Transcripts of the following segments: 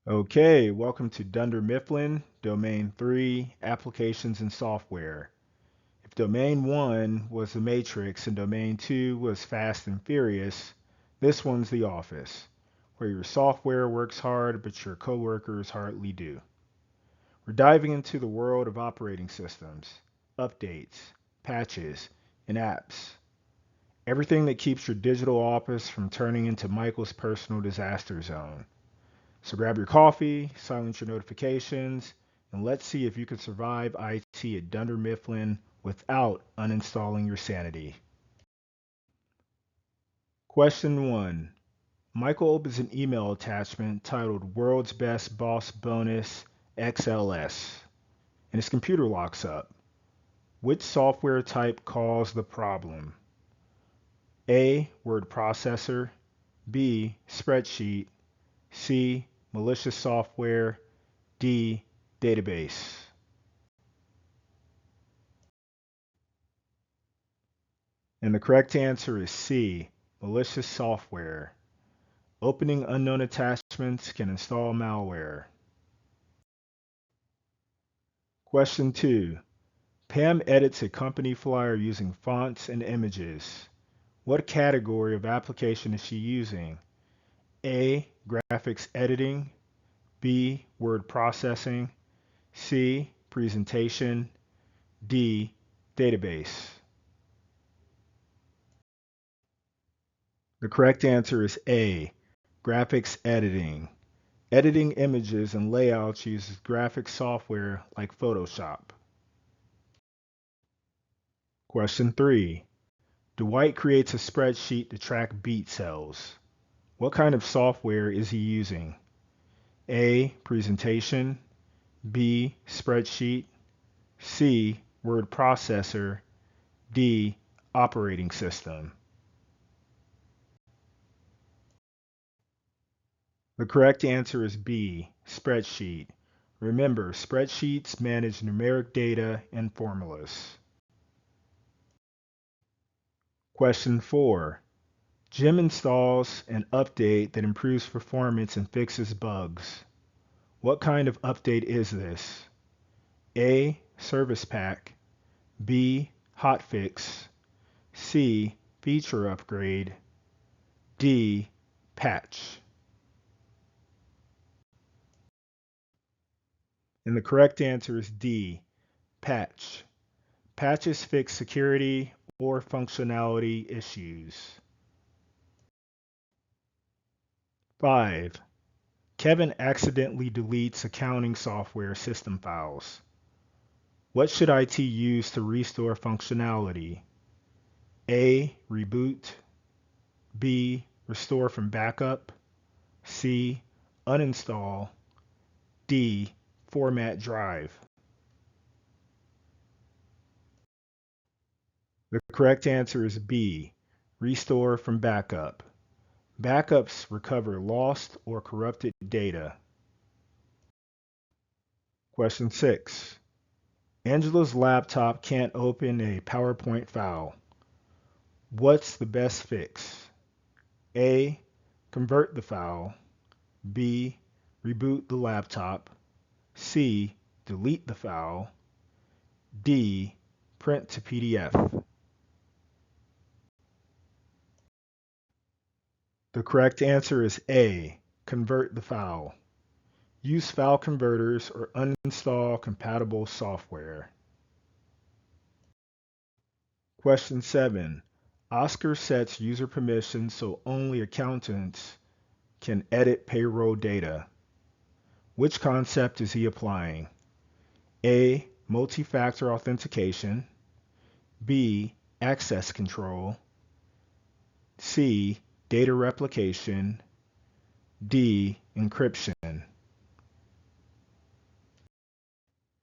Okay, welcome to Dunder Mifflin, Domain 3, Applications and Software. If Domain 1 was the Matrix and Domain 2 was Fast and Furious, this one's the office, where your software works hard but your coworkers hardly do. We're diving into the world of operating systems, updates, patches, and apps. Everything that keeps your digital office from turning into Michael's personal disaster zone. So grab your coffee, silence your notifications, and let's see if you can survive IT at Dunder Mifflin without uninstalling your sanity. Question 1. Michael opens an email attachment titled World's Best Boss Bonus XLS, and his computer locks up. Which software type caused the problem? A. Word processor, B. Spreadsheet, C. Malicious software, D. Database. And the correct answer is C. Malicious software. Opening unknown attachments can install malware. Question 2. Pam edits a company flyer using fonts and images. What category of application is she using? A. Graphics editing, B. Word processing, C. Presentation, D. Database. The correct answer is A. Graphics editing. Editing images and layouts uses graphic software like Photoshop. Question 3. Dwight creates a spreadsheet to track beet cells. What kind of software is he using? A. Presentation, B. Spreadsheet, C. Word processor, D. Operating system. The correct answer is B. Spreadsheet. Remember, spreadsheets manage numeric data and formulas. Question 4. Jim installs an update that improves performance and fixes bugs. What kind of update is this? A. Service pack, B. Hotfix, C. Feature upgrade, D. Patch. And the correct answer is D. Patch. Patches fix security or functionality issues. 5. Kevin accidentally deletes accounting software system files. What should IT use to restore functionality? A. Reboot, B. Restore from backup, C. Uninstall, D. Format drive. The correct answer is B. Restore from backup. Backups recover lost or corrupted data. Question 6. Angela's laptop can't open a PowerPoint file. What's the best fix? A. Convert the file, B. Reboot the laptop, C. Delete the file, D. Print to PDF. The correct answer is A. Convert the file. Use file converters or uninstall compatible software. Question 7. Oscar sets user permissions so only accountants can edit payroll data. Which concept is he applying? A. Multi-factor authentication, B. Access control, C. Data replication, D. Encryption.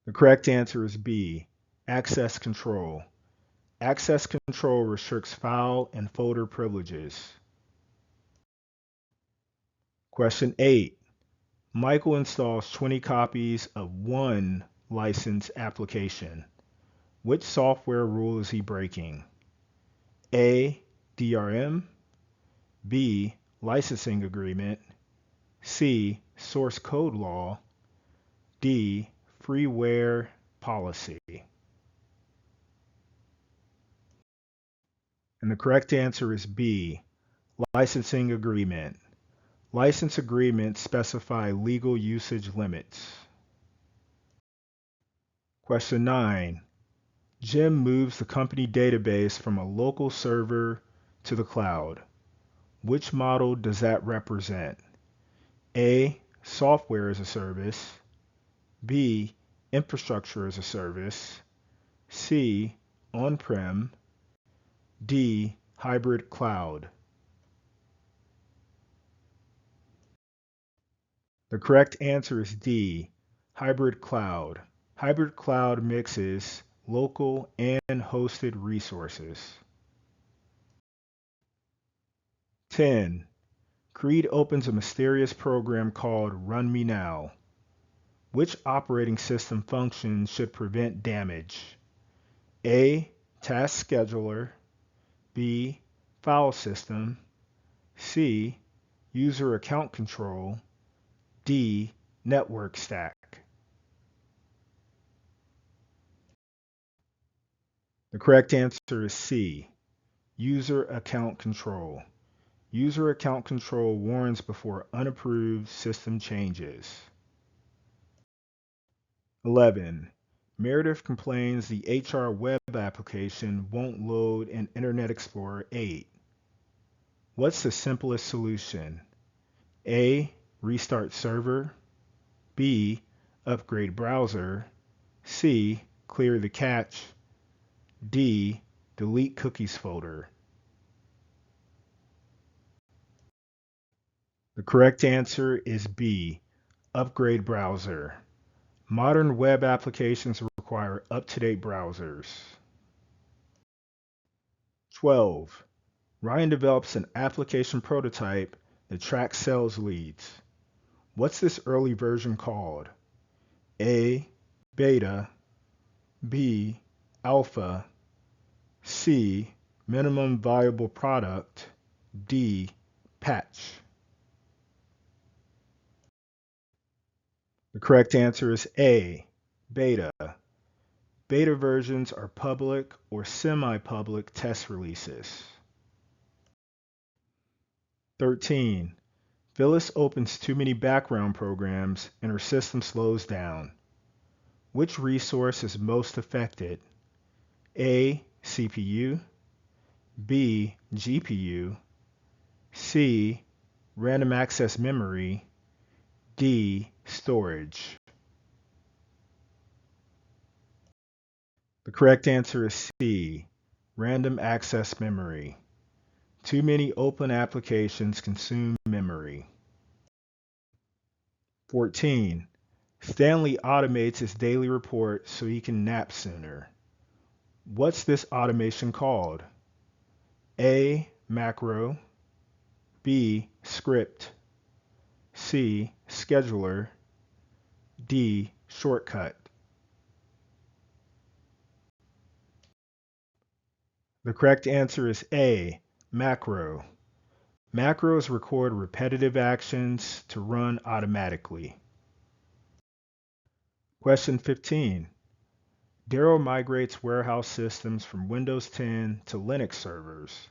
The correct answer is B. Access control. Access control restricts file and folder privileges. Question 8. Michael installs 20 copies of one license application. Which software rule is he breaking? A. DRM, B. Licensing agreement, C. source code law, D, freeware policy. And the correct answer is B, licensing agreement. License agreements specify legal usage limits. Question 9. Jim moves the company database from a local server to the cloud. Which model does that represent? A, software as a service, B, infrastructure as a service, C, on-prem, D, hybrid cloud. The correct answer is D, hybrid cloud. Hybrid cloud mixes local and hosted resources. 10. Creed opens a mysterious program called Run Me Now. Which operating system function should prevent damage? A, task scheduler, B, file system, C, user account control, D, network stack. The correct answer is C, user account control. User account control warns before unapproved system changes. 11. Meredith complains the HR web application won't load in Internet Explorer 8. What's the simplest solution? A, restart server, B, upgrade browser, C, clear the cache, D, delete cookies folder. The correct answer is B, upgrade browser. Modern web applications require up-to-date browsers. 12. Ryan develops an application prototype that tracks sales leads. What's this early version called? A, beta, B, alpha, C, minimum viable product, D, patch. The correct answer is A, beta. Beta versions are public or semi-public test releases. 13. Phyllis opens too many background programs and her system slows down. Which resource is most affected? A, CPU, B, GPU, C, random access memory, D, storage. The correct answer is C, random access memory. Too many open applications consume memory. 14. Stanley automates his daily report so he can nap sooner. What's this automation called? A, macro, B, script, C, scheduler, D, shortcut. The correct answer is A, macro. Macros record repetitive actions to run automatically. Question 15. Daryl migrates warehouse systems from Windows 10 to Linux servers.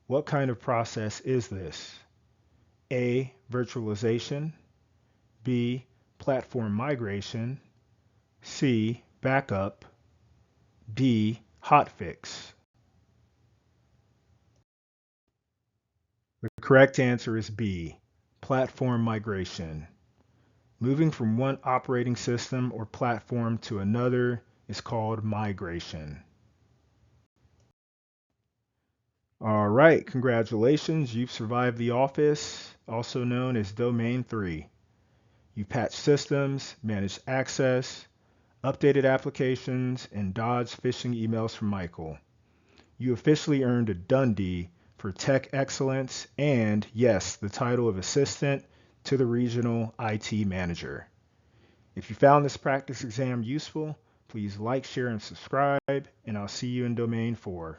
What kind of process is this? A, virtualization, B, platform migration, C, backup, D, hotfix. The correct answer is B, platform migration. Moving from one operating system or platform to another is called migration. All right, congratulations, you've survived the office, also known as Domain 3. You patched systems, managed access, updated applications, and dodged phishing emails from Michael. You officially earned a Dundie for tech excellence and, yes, the title of assistant to the regional IT manager. If you found this practice exam useful, please like, share, and subscribe, and I'll see you in Domain 4.